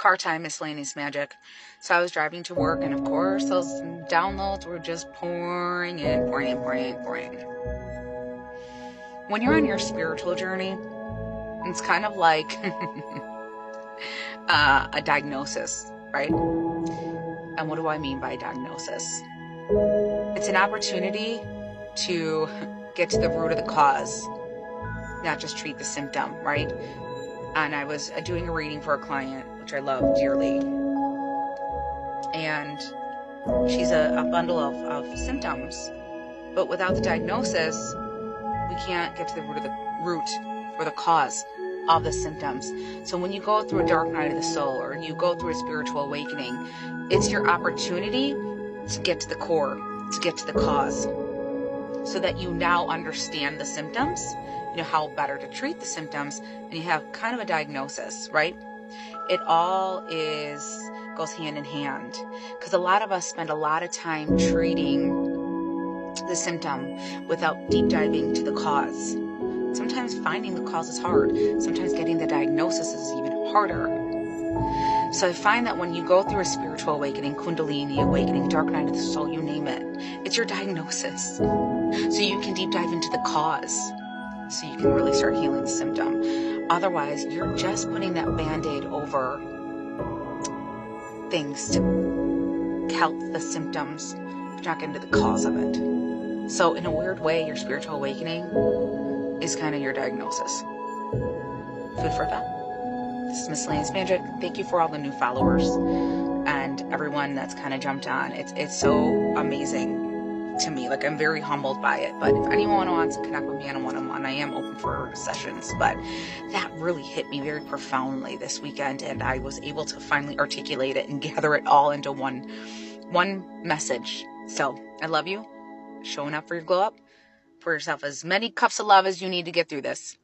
car time, miscellaneous magic. So I was driving to work, and of course those downloads were just pouring in. When you're on your spiritual journey, it's kind of like a diagnosis, right? And what do I mean by diagnosis? It's an opportunity to get to the root of the cause, not just treat the symptom, right? And I was doing a reading for a client, which I love dearly. And she's a bundle of symptoms. But without the diagnosis, we can't get to the root or the cause of the symptoms. So when you go through a dark night of the soul, or you go through a spiritual awakening, it's your opportunity to get to the core, to get to the cause, so that you now understand the symptoms, you know how better to treat the symptoms, and you have kind of a diagnosis, right? It all goes hand in hand, because a lot of us spend a lot of time treating the symptom without deep diving to the cause. Sometimes finding the cause is hard. Sometimes getting the diagnosis is even harder. So I find that when you go through a spiritual awakening, Kundalini awakening, dark night of the soul, you name it, it's your diagnosis. So you can deep dive into the cause, so you can really start healing the symptom. Otherwise, you're just putting that Band-Aid over things to help the symptoms, but you're not getting to the cause of it. So in a weird way, your spiritual awakening is kind of your diagnosis. Food for thought. This is Miscellaneous Magic. Thank you for all the new followers and everyone that's kind of jumped on. It's so amazing to me. Like, I'm very humbled by it. But if anyone wants to connect with me on a one-on-one, I am open for sessions. But that really hit me very profoundly this weekend, and I was able to finally articulate it and gather it all into one message. So I love you. Showing up for your glow up. Pour yourself as many cups of love as you need to get through this.